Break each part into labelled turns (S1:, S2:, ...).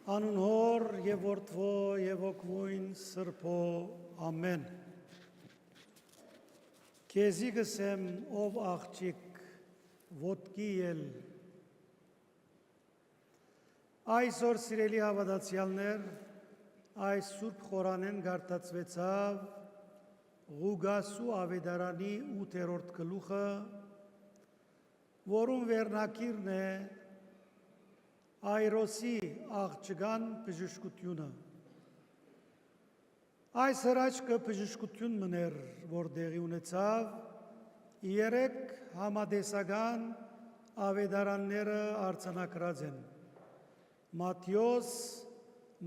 S1: Անուն հոր և որդվո և ոգվույն սրբո ամեն։ Քեզի գսեմ ով աղջիկ ոտքի ել։ Այսօր սիրելի հավատացյալներ, այս սուրբ խորանեն գարտացվեցավ Ղուգասու ավետարանի 8-րդ գլուխը, որում վերնակիրն է Այրոսի աղջկան բժշկությունը։ Այս հրաշքը բժշկություն մներ, որ տեղի ունեցավ 3 համադեսական ավետարանները արձանագրած են՝ Մատթեոս,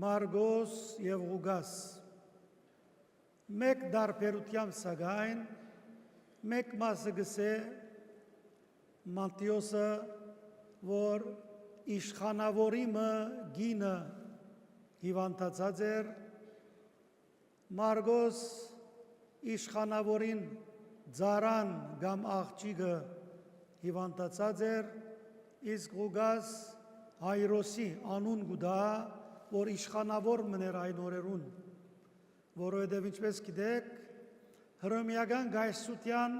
S1: Մարգոս և Ղուգաս։ Մեկ դարբերությամբ սակայն, մեկ մասը գսե Մատթեոսը, որ իշխանավորիմը գինը հիվանդացած էր, Մարգոս իշխանավորին ձարան կամ աղջիկը հիվանդացած էր, իսկ Ղուգաս Այրոսի անուն գուտա, որ իշխանավոր մներ այն օրերուն, որովհետև ինչպես գիտեք, հռոմեական գայսրության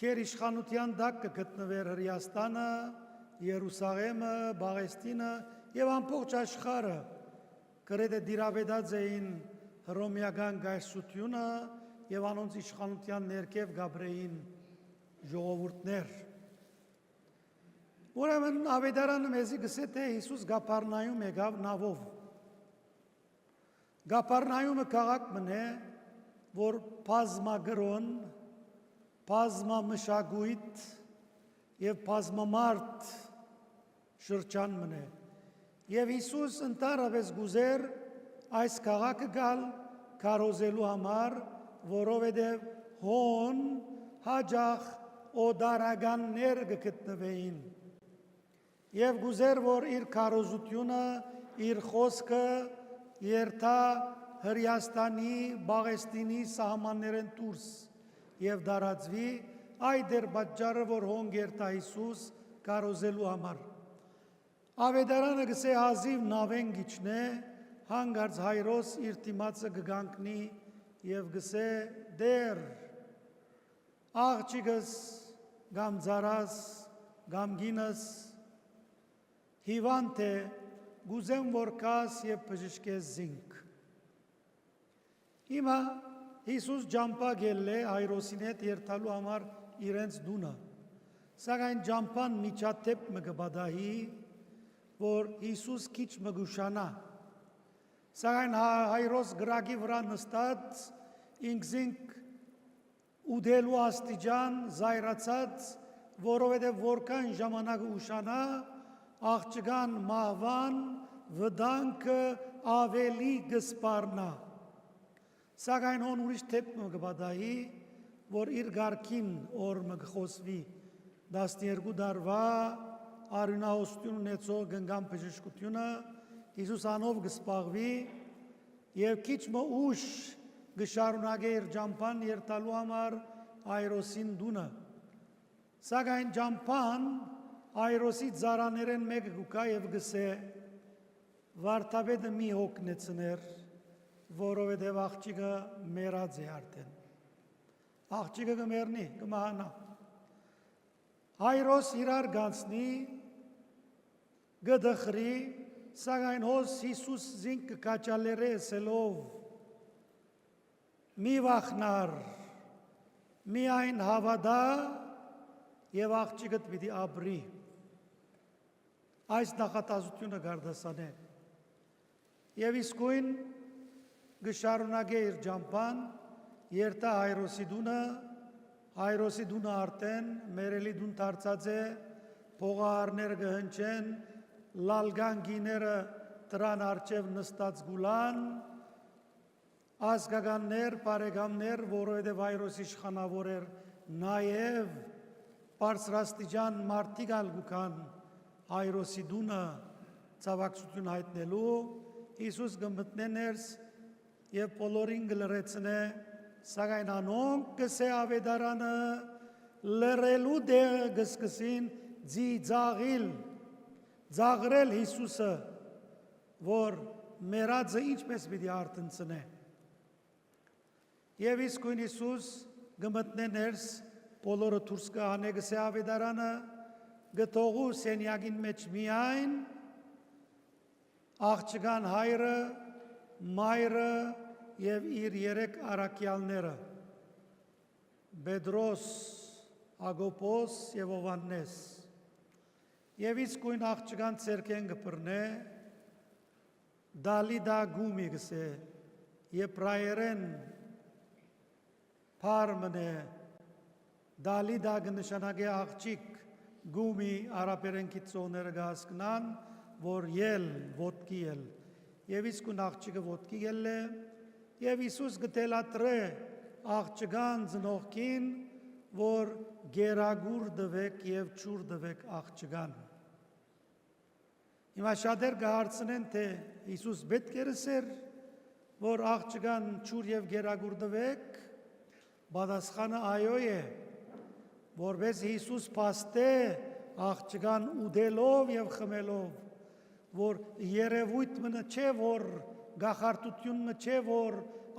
S1: կեր իշխանության տակ կգտնվեր Հրեաստանը, Երուսաղեմը, Պաղեստինը և ամբողջ աշխարհը գրեթե դիրապետած էին հռոմեական գայսրությունը և անոնց իշխանության ներքև գաբրեին ժողովուրդներ։ Ուրեմն ավետարանը մեզի գսե թե Հիսուս Գափառնայում եկավ նավով։ Գափառնայումը քաղաք մնե, որ բազմագրոն, բազմամշակույթ և բազմամարդ շրջան մնե։ Եվ Հիսուս ընդհանրապես գուզեր այս քաղաքը գալ քարոզելու համար, որովհետև հոն հաջող օդարականներ կգտնվեին։ Եվ գուզեր, որ իր քարոզությունը, իր խոսքը երթա Հրեաստանի, Պաղեստինի սահմաններեն դուրս և դարածվի, այդ էր պատճառը, որ հոն երթա Հիսուս քարոզելու համար։ Ավետարանը գսե հազիվ նավեն գիչնե, հանգարց Հայրոս իր դիմացը կգանքնի և գսե դեր աղջիկս կամ ձարաս կամ գինս հիվանդ է, գուզեմ որ կաս և բժշկես զինք։ Հիմա Հիսուս ջամփակ ելլե Հայրոսին հետ երթալու համար իրենց դունը, սակայն ջամփան միջադեպ մը կպատահի, որ Հիսուս քիչ մը գուշանա, սակայն Հայրոս գրակի վրա նստած ինքզինք ուդելու աստիճան զայրացած, որովհետև որքան ժամանակ ուշանա, աղջկան մահվան վտանգը ավելի կսպառնա։ Սակայն հոն ուրիշ դեպք մը կպատահի, որ իր գարքին օր մը կխոսվի 12 տարվա արյունահոսություն ունեցող գնգամ բժշկությունը Հիսուս անով կսպաղվի և քիչ մը ուշ կշարունակե իր ջամփան երթալու համար Այրոսին դունը։ Սակայն ջամփան Այրոսի ձարաներեն մեկը գուկա և գսե վարդապետը մի հոգնեցներ, որովհետև աղջիկը մեռած է արդեն։ Աղջիկը կմեռնի, կմահանա։ Հայրոս իրար գանցնի, կդխրի, սակայն հոս Հիսուս զինք կկաչալերե ասելով մի վախնար, միայն հավատա և աղջիկդ պիտի ապրի։ Այս նախատասությունը գարդասանե։ Եվ իսկույն կշարունակե իր ջամփան, երթա Հայրոսի դունը, Հայրոսի դունը արդեն մերելի դուն դարձած է, փողահարները կհնչեն, լալգան գիները դրան առջև նստած գուլան, ազգականներ, բարեկամներ, որովհետև Հայրոս իշխանավոր էր, նաև բարձրաստիճան մարդիկ ալ գուքան Հայրոսի դունը ցավակցություն հայտնելու, Հիսուս կմտնե ներս և բոլորին կլրեցնե, սակայն անոնք կսե ավետարանը լրելու դեղը կսկսին ձիձաղիլ, ձաղրել Հիսուսը, որ մեռածը ինչպես պիտի արթնցնե։ Եվ իսկույն Հիսուս գմտնե ներս, բոլորը դուրս կհանե գսե ավետարանը, գտողու սենյակին մեջ միայն աղջկան հայրը, մայրը և իր երեք առաքյալները, Պետրոս, Հակոբոս և Հովհաննես, և իսկույն աղջկան ցերկեն կբռնե, Դալիդա գումի գսե, եբրայերեն Փարմնե, Դալիդա կնշանակե աղջիկ, գումի արաբերեն կիցողները կհասկնան, որ ել, ոտքի ել, և իսկույն աղջիկը ոտքի ել է, և Հիսուս գտելատրե աղջկան ծնողքին, որ գերագուր դվեք և ջուր դվեք աղջկան։ Հիմա շատեր կհարցնեն, թե Հիսուս պետք է ասեր, որ աղջկան ջուր և գերագուր դվեք, պատասխանը այո է, որպես Հիսուս փաստե աղջկան ուտելով և խմելով, որ երևույթը չէ, որ գախարտությունը չէ, որ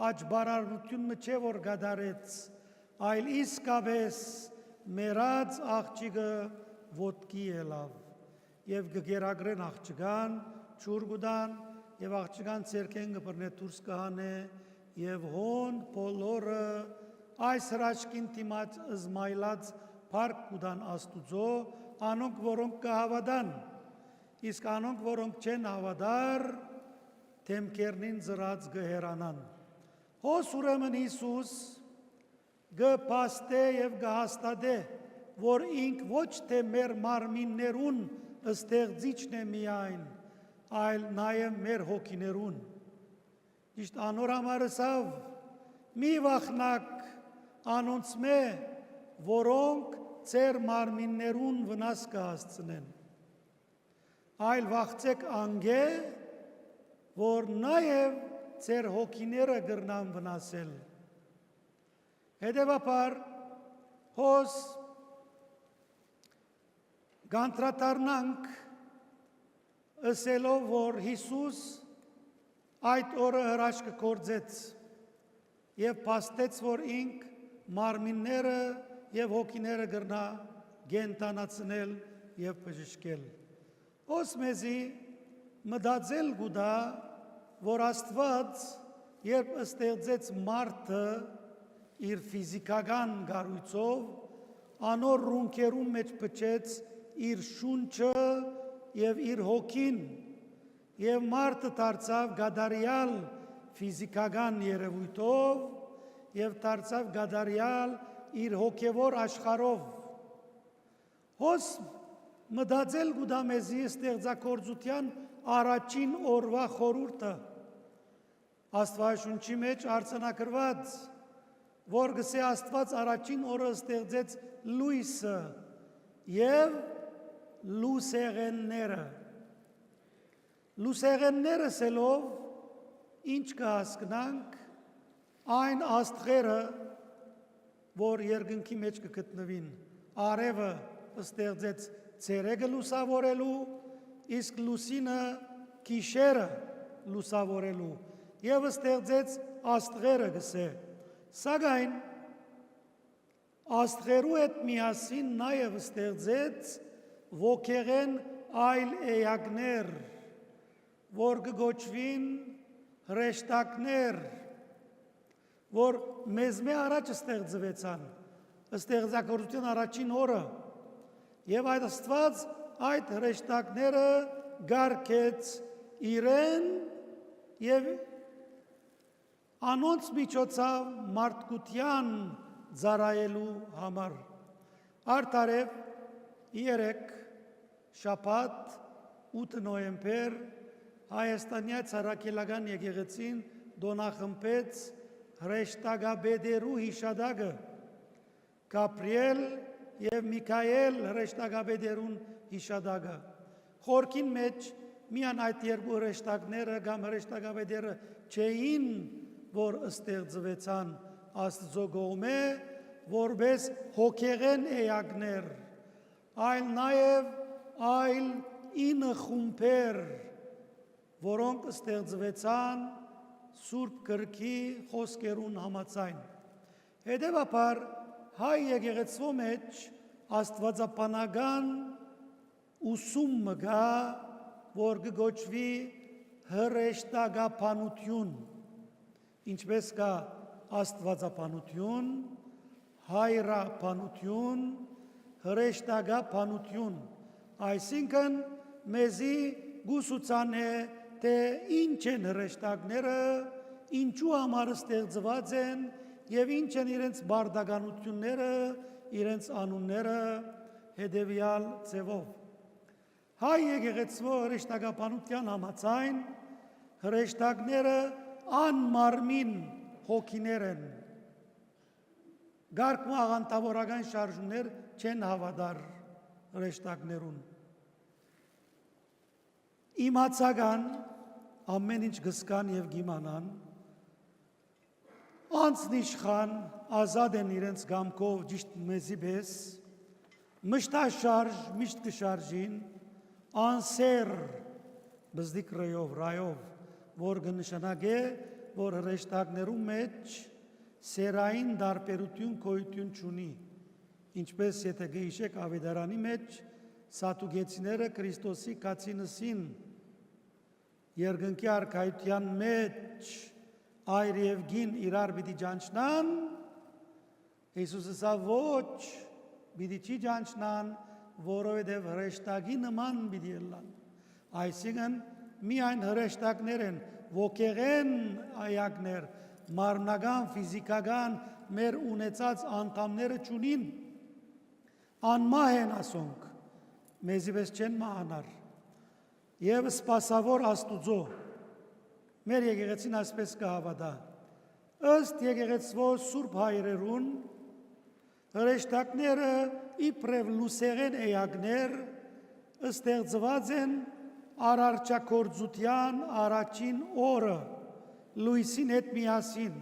S1: աճբարարությունը չէ, որ գադարեց, այլ իսկապես մեռած աղջիկը ոտքի ելավ, և կգերագրեն աղջկան, ջուր կուտան, և աղջկան ցերկեն կբռնե դուրս կհանե, և հոն բոլորը այս հրաշքին դիմաց զմայլած փառք կուտան Աստուծո, անոնք որոնք կհավատան, իսկ անոնք որոնք չեն հավատար, դեմքերնին ծրած կհեռանան։ Հոս ուրեմն Հիսուս կփաստե և կհաստատե, որ ինք ոչ թե մեր մարմիններուն ստեղծիչն է միայն, այլ նաև մեր հոգիներուն։ Ճիշտ անոր համար ասավ, մի վախնակ անոնցմե, որոնք ձեր մարմիններուն վնաս կհասցնեն, այլ վախցեք անգե, որ նաև ձեր հոգիները կրնան վնասել։ Հետևաբար, հոս կանդրադառնանք ըսելով, որ Հիսուս այդ օրը հրաշքը գործեց և փաստեց, որ ինք մարմինները և հոգիները կրնա կենդանացնել և բժշկել։ Հոս մեզի մտածել կուտա, որ Աստված, երբ ստեղծեց մարդը իր ֆիզիկական կառույցով, անոր ռունքերում մեջ փչեց իր շունչը և իր հոգին, և մարդը դարձավ գադարյալ ֆիզիկական երևույթով և դարձավ գադարյալ իր հոգևոր աշխարհով։ Հոս մտածել կուտա մեզի ստեղծագործության առաջին օրվա խորհուրդը, Աստվածաշունչի մեջ արձանագրված, որ գսե Աստված առաջին օրը ստեղծեց լույսը և լուսեղենները։ Լուսեղենները սելով ինչ կհասկնանք, այն աստղերը, որ երկնքի մեջ կգտնվին, արևը ստեղծեց ցերեկը լուսավորելու, իսկ լուսինը գիշերը լուսավորելու, և ստեղծեց աստղերը գսե, սակայն աստղերու հետ միասին նաև ստեղծեց ոգեղեն այլ էակներ, որ կգոչվին հրեշտակներ, որ մեզմե առաջ ստեղծվեցան, ստեղծագործության առաջին օրը, և այդ Աստված այդ հրեշտակները գարկեց իրեն և անոնց միջոցով մարդկության ծառայելու համար։ Արդարև 3 շաբաթ 8 նոյեմբեր Հայաստանյա Ցարաքելական եկեղեցին դոնախմբեց հրեշտակաբեդերու հիշադակը, Գաբրիել և Միքայել հրեշտակաբեդերուն հիշադակը։ Խորքին մեջ միան այդ երկու հրեշտակները կամ հրեշտակաբեդերը չէին, որ ստեղծվեցան Աստծո կողմէ, որպես հոգեղեն էակներ, այլ նաև այլ 9 խումբեր, որոնք ստեղծվեցան Սուրբ Գրքի խոսքերուն համաձայն։ Հետևաբար հայ եկեղեցու մեջ աստվածաբանական ուսումը գա, որ կգոչվի հրեշտակաբանություն, ինչպես կա աստվածաբանություն, հայրաբանություն, հրեշտակաբանություն, այսինքն մեզի գուսուցան է, թե ինչ են հրեշտակները, ինչու համար ստեղծված են և ինչ են իրենց բարդականությունները, իրենց անունները հետևյալ ձևով։ Հայ եկեղեցու հրեշտակաբանության համաձայն հրեշտակները անմարմին հոգիներ են, գարկմու աղանդավորական շարժումներ չեն հավատար հրեշտակներուն։ Իմացական ամեն ինչ գսկան և գիմանան, անցնիշխան ազատ են իրենց գամքով ճիշտ մեզի պես, մշտաշարժ միշտ կշարժին, անսեր բզդիկ ռայով, որ կնշանակե, որ հրեշտակներու մեջ սերային դարբերություն գոյություն չունի, ինչպես եթե գիշեք ավետարանի մեջ սատուգեցիները Քրիստոսի կացինսին երկնքի արքայության մեջ այր և գին իրար պիտի ճանչնան, Հիսուսը սա ոչ պիտի չի ճանչնան, որովհետև հրեշտակի նման պիտի ելան։ Այսինքն միայն հրեշտակներ են, ոգեղեն այակներ, մարմնական, ֆիզիկական մեր ունեցած անդամները չունին, անմահ են ասոնք, մեզի պես չեն մահանար, և սպասավոր Աստուծո, մեր եկեղեցին ասպես կհավատա, ըստ եկեղեցվո սուրբ հայրերուն, հրեշտակները իբրև լուսեղեն էակներ ստեղծված են արարչագործության առաջին օրը, լույսին հետ միասին,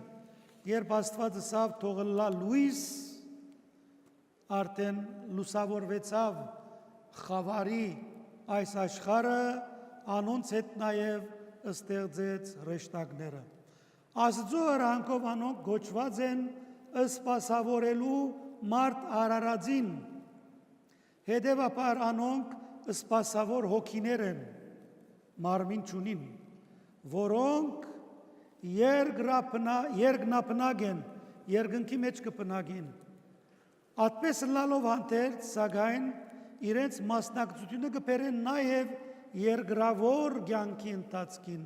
S1: երբ Աստված ասավ թողլա լույս, արդեն լուսավորվեցավ խավարի այս աշխարհը, անոնց հետ նաև ստեղծեց հրեշտակները։ Աստծո հրահանգով անոնք գոչված են սպասավորելու մարդ արարածին, հետևաբար անոնք սպասավոր հոգիներ են, մարմին չունին, որոնք երկնապնակ են, երկնքի մեջ կպնակին։ Այդպես լալով հանդերձ, սակայն իրենց մասնակցությունը կբերեն նաև երկրավոր կյանքի ընթացքին,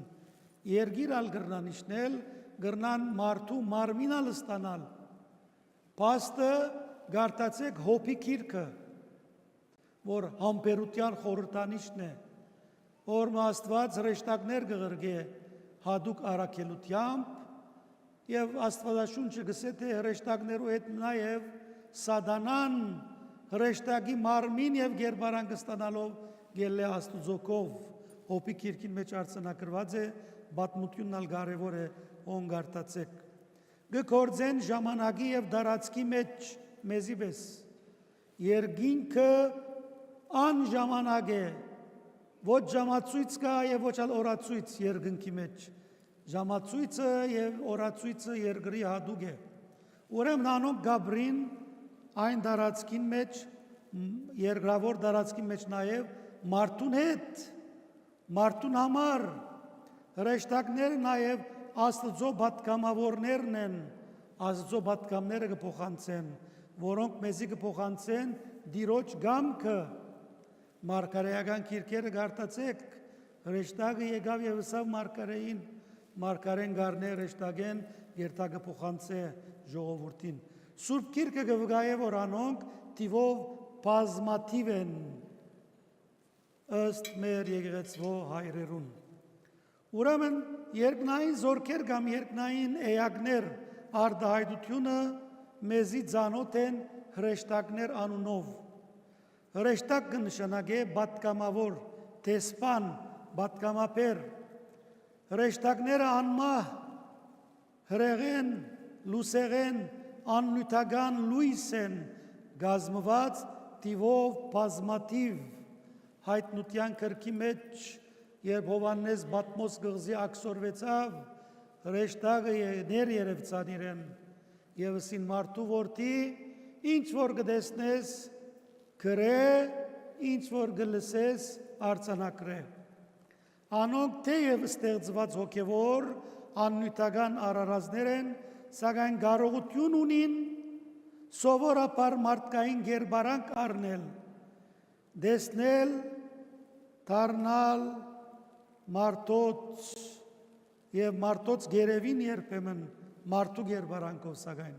S1: երգիր ալ գրնան իշնել, գրնան մարդու մարմինալ ստանալ։ Փաստը գարտացեք Հոբի գիրքը, որ համբերության խորհրդանիշն է, որ Աստված հրեշտակներ կղրգե հատուկ առաքելությամբ և Աստվածաշունչը գսե թե հրեշտակներու հետ նաև սատանան հրեշտակի մարմին և գերբարան կստանալով գելե Աստուծոքով, Հոբի գիրքին մեջ արձանագրված է, պատմությունն ալ կարևոր է, ոն գարտացեք։ Կգործեն ժամանակի և դարածքի մեջ մեզի պես, երկինքը անժամանակ է, ոչ ժամացույց կա և ոչ ալ օրացույց երկնքի մեջ, ժամացույցը և օրացույցը երկրի հատուկ է, ուրեմն անոնք գաբրին այն դարածքին մեջ, երկրավոր դարածքի մեջ նաև մարդուն հետ, մարդուն համար, հրեշտակները նաև Աստծո պատգամավորներն են, Աստծո պատգամները կփոխանցեն, որոնք մեզի կփոխանցեն Տիրոջ գամքը, մարգարեական գիրքերը գարտացեք, հրեշտակը եկավ և ըսավ մարգարեին, մարգարեն գարնե հրեշտակեն, երթակը փոխանցե ժողովրդին։ Սուրբ գիրքը կվկայե, որ անոնք թիվով բազմաթիվ են, ըստ մեր եկեղեցվո հայրերուն։ Ուրեմն երկնային զորքեր կամ երկնային էակներ արդահայտությունը մեզի ծանոթ են հրեշտակներ անունով։ Հրեշտակ կնշանակե պատգամավոր, դեսպան, պատգամաբեր։ Հրեշտակները անմահ, հրեղեն, լուսեղեն, աննյութական լույս են, գազմված թիվով բազմաթիվ, հայտնության գրքի մեջ երբ Հովաննես Բատմոս գղզի ակսորվեցավ, հրեշտակը ներ երևցան իրեն, և ասին մարդու որդի, ինչ որ գտեսնես, գրե, ինչ որ գլսես, արձանակրե։ Անոնք թեև ստեղծված հոգևոր, աննյութական արարածներ են, սակայն կարողություն ունին սովորաբար մարդկային գերբարանք առնել, դեսնել, դառնալ մարդոց և մարդոց գերևին երբեմն մարդու գերբարանքով սակայն։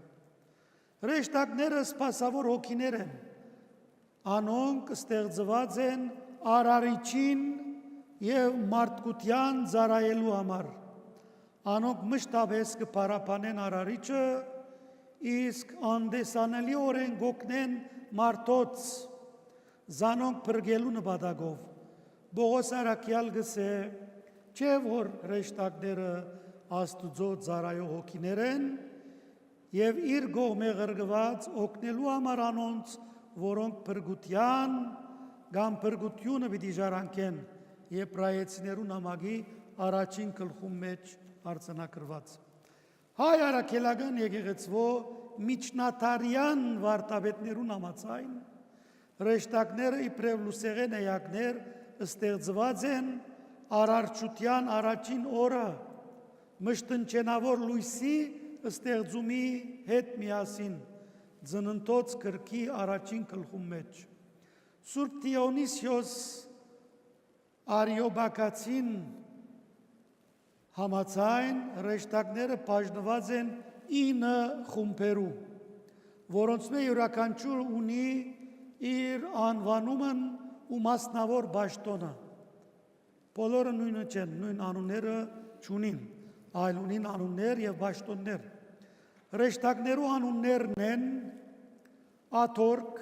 S1: Հրեշտակները սպասավոր հոգիներ են, անոնք ստեղծված են արարիչին և մարդկության ծառայելու համար։ Անոնք մշտապես կփարապանեն արարիչը, իսկ անդեսանելիորեն գօգնեն մարդոց, զանոնք փրկելու նպատակով։ Պողոս առաքյալ գսե, չէ որ հրեշտակները Աստուծո ծառայող հոգիներ են, և իր կողմէ ղրկված օգնելու համար անոնց, որոնք փրկության կամ փրկությունը պիտի ժառանգեն, Եբրայեցիներու նամակի առաջին գլխում մեջ արձանագրված։ Հայ առաքելական եկեղեցվո միջնադարյան վարդապետներուն համաձայն հրեշտակները իբրև լուսեղեն էակներ ստեղծված են արարչության առաջին օրը մշտնչենավոր լույսի ստեղծումի հետ միասին ծննդոց գրքի առաջին գլխում մեջ։ Սուրբ Դիոնիսիոս Արիոբակացին համաձայն հրեշտակները բաժնված են 9 խումբերու, որոնց մեջ յուրաքանչյուր ունի իր անվանումն ու մասնավոր պաշտոնը։ Բոլորը նույնը չեն, նույն անունները չունին, այլ ունին անուններ և պաշտոններ։ Հրեշտակներու անուններն են աթորք,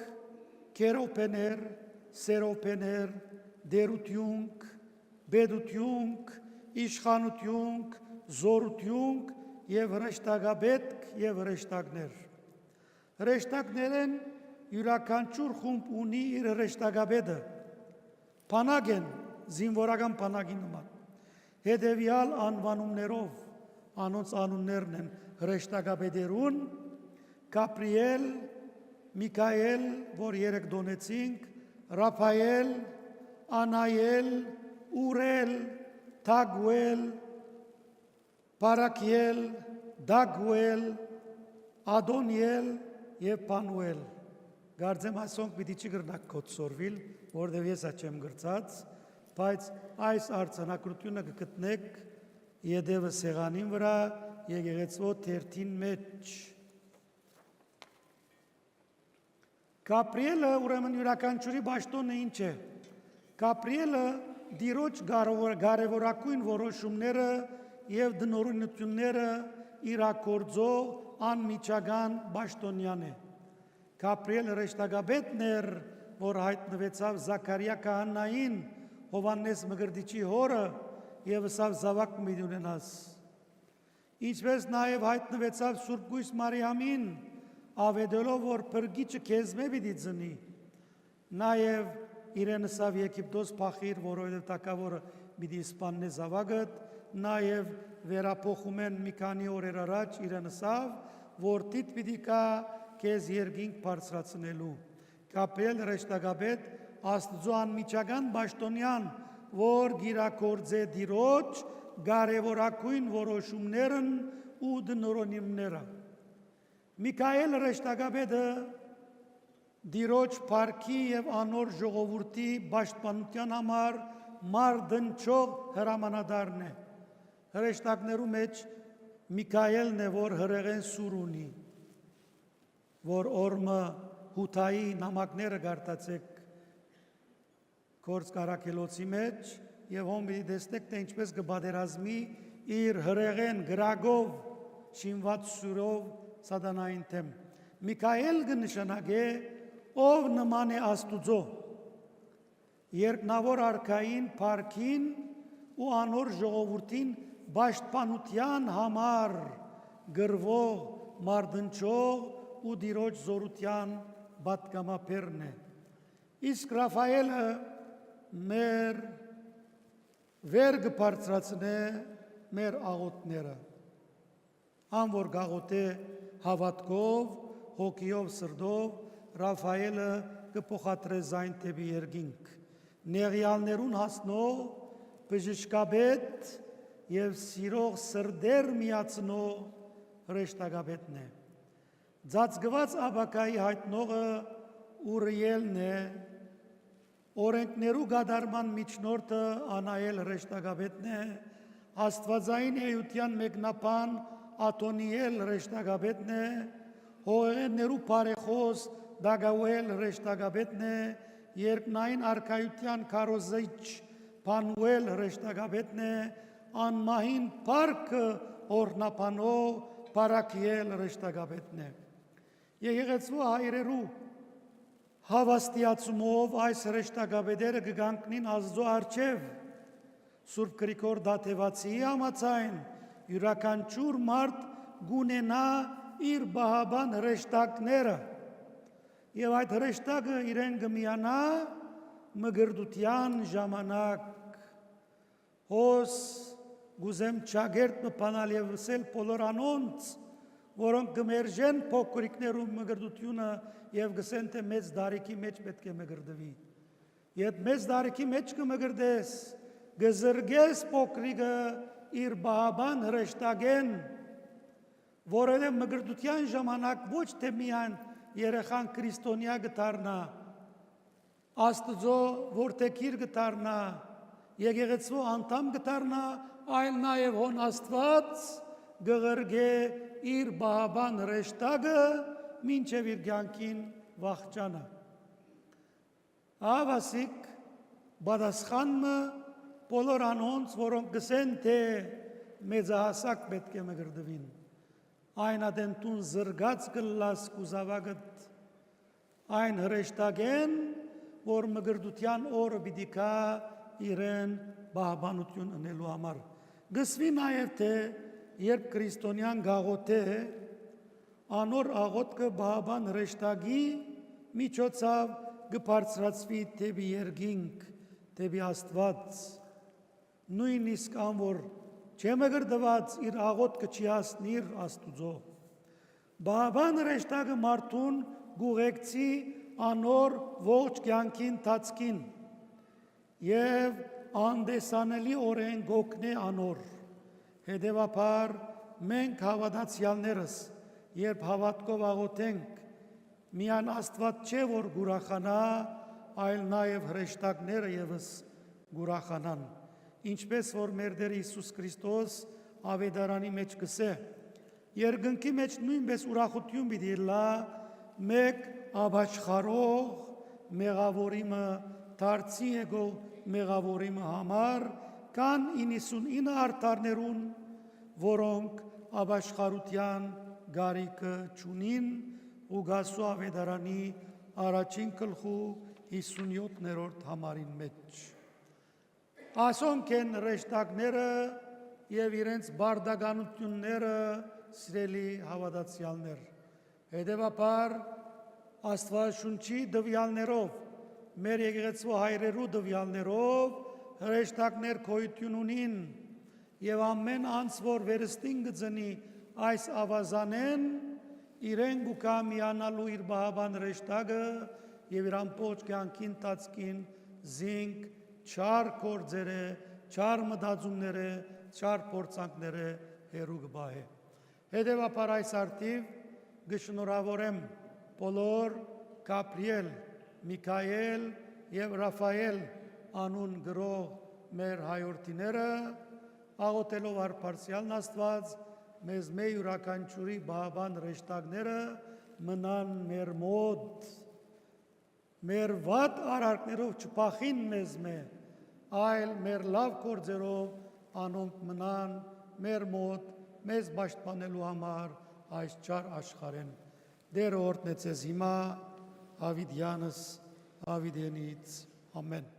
S1: քերոպեներ, սերոպեներ, դերությունք, բեդությունք, իշխանությունք, զորությունք և հրեշտակապետք և հրեշտակներ։ Հրեշտակներեն յուրաքանչյուր խումբ ունի իր հրեշտակապետը, բանակ են զինվորական բանակի նման, հետևյալ անվանումներով, անոնց անուններն են հրեշտակապետերուն, Գաբրիել, Միքայել, որ երեք դոնեցինք, Ռափայել, Անայել, Ուրել, Թագուել, Բարաքիել, Դագուել, Ադոնիել և Պանուել։ Գարձեմ այսոնք պիտի չի գրնակ կոծորվիլ, որտև ես չեմ գրծած, բայց այս արձանագրությունը կգտնեք ետևը սեղանին վրա եկեղեցվո թերթին մեջ։ Գաբրիելը ուրեմն յուրաքանչյուրի պաշտոնը ինչ է։ Գաբրիելը Տիրոջ կարևորագույն որոշումները և դնորությունները իրագործող անմիջական պաշտոնյան է։ Գաբրիել հրեշտակապետն էր, որ հայտնվեցավ Զաքարիա քահանային, Հովաննես Մկրտիչի հորը և ըսավ զավակ պիտի ունենաս։ Ինչպես նաև հայտնվեցավ Սուրբ Գույս Մարիամին, ավետելով, որ փրկիչը քեզմե պիտի ծնի։ Նաև իրեն ըսավ Եգիպտոս փախիր, որովհետև թագավորը պիտի սպաննե զավակդ, նաև վերափոխում են մի քանի օրեր առաջ իրեն ըսավ, որ դիտ պիտի կա քեզ երկինք բարձրացնելու։ Գաբրիել հրեշտակապետ Աստծո անմիջական պաշտոնյան, որ գիրակորձե Տիրոջ կարևորագույն որոշումներն ու դնորոնումները։ Միքայել հրեշտակապետը Տիրոջ փառքի և անոր ժողովրդի պաշտպանության համար մարտնչող հրամանատարն է։ Հրեշտակներու մեջ Միքայելն է, որ հրեղեն սուր ունի, որ օրմը հութայի նամակները գարտացեք Գործ Կարաքելոցի մեջ և հոմ պիտի տեսնեք, թե ինչպես կպատերազմի իր հրեղեն գրագով շինված սուրով սատանային թեմ։ Միքայել կնշանակե ով նման է Աստուծո, երկնավոր արքային փառքին ու անոր ժողովրդին պաշտպանության համար գրվող մարտնչող ու Տիրոջ զորության պատգամաբերն է։ Իսկ Ռաֆայելը մեր վեր կբարձրացնե մեր աղոթները, ան որ գաղոթե հավատքով, հոգիով, սրտով, Ռաֆայելը կփոխադրե զայն թեպի երկինք, նեղյալներուն հասնող, բժշկաբեդ եւ սիրող սրդեր միացնող հրեշտակաբետն է։ Ձածկված աբակայի հայտնողը Ուրիելն է, օրենքներու գադարման միջնորդը Անայել հրեշտակաբետն է, աստվածային էության մեկնաբան Աթոնիել հրեշտակաբետն է, հողեղեններու բարեխոս Դագաուել հրեշտակաբետն է, երկնային արքայության քարոզիչ Փանուել հրեշտակաբետն է, անմահին փառքը օրնապանող Պարակիել հրեշտակաբետն է։ Եղեղեցու հայրերու հավաստիացումով այս հրեշտակաբետերը կգանքնին Աստծո առջև, Սուրբ Գրիգոր Դաթևացիի համաձայն յուրաքանչյուր մարդ գունենա իր բահաբան հրեշտակները եւ այդ հրեշտակը իրեն կմիանա մգրդության ժամանակ հոս գուզեմ ճագերտ մփանալ եւ վսել բոլոր անոնց որոնք կմերժեն փոքրիկներու մգրդությունը եւ գսեն թե մեծ դարիքի մեջ պետք է մգրդվի երբ մեծ դարիքի մեջ կմգրդես գզրգես փոքրիկը իր բահաբան հրեշտակեն որովհետեւ մգրդության ժամանակ ոչ թե միայն երեխան քրիստոնյա կդառնա Աստծո որդեկիր կդառնա եկեղեցու անդամ կդառնա այլ նաեւ հոն Աստված գղրգե իր բահաբան հրեշտակը մինչև իր կյանքին վախճանը ավասիկ բադասխանը բոլոր անոնց որոնք գսեն թե մեծահասակ պետք է մգրդվին այն ադենտուն զրգած կլաս կուզավագդ այն հրեշտակեն որ մգրդության օրը պիտի կա իրեն բահաբանություն ընելու համար գսվի նաև թե երբ քրիստոնյան գաղոթե անոր աղոթքը բահաբան հրեշտակի միջոցով կբարձրացվի թեպի երկինք թեպի Աստված նույնիսկ ան որ չեմգրդված իր աղոթքը չի հասնիր Աստուծո բահաբան հրեշտակը մարդուն գուղեկցի անոր ողջ կյանքի ընթացքին եւ անդեսանելի օրեն գոքնե անոր հետեւաբար մենք հավատացյալներս երբ հավատքով աղոթենք միան Աստված չէ որ գուրախանա այլ նաեւ հրեշտակները եւս գուրախանան ինչպես որ մեր Տեր Հիսուս Քրիստոս ավետարանի մեջ կսե երկնքի մեջ նույնպես ուրախություն պիտի լա մեկ աբաշխարող մեղավորիմը դարձի եկող մեղավորիմը համար կան 99 արդարներուն որոնք աբաշխարության գարիկը չունին ու գասու ավետարանի առաջին գլխու 57-րդ համարին մեջ ասոնք են հրեշտակները եւ իրենց բարդականությունները սիրելի հավատացյալներ հետեւաբար Աստվածաշունչի դվյալներով մեր եկեղեցու հայրերու դվյալներով հրեշտակներ գոյություն ունին եւ ամեն անց որ վերստին գծնի այս ավազանեն իրեն գուկա միանալու իր բահաբան հրեշտակը եւ իր ամբողջ կյանքի ընթացքին զինք չար կորձերը, չար մտածումները, չար փորձանքները հերու կբահե։ Հետևաբար այս արդիվ գշնորհավորեմ բոլոր Գաբրիել, Միքայել եւ Ռաֆայել անուն գրող մեր հայրենիները աղոթելով արփարսյալն Աստված մեզ մեր յուրաքանչյուրի բահաբան հրեշտակները մնան մեր մոտ մեր վատ արարքներով չփախին մեզ այլ մեր լավ գործերով անոնք մնան մեր մոտ մեզ պաշտպանելու համար այս չար աշխարհեն Դերը օրհնեցես հիմա Ավիդյանս Ավիդենից ամեն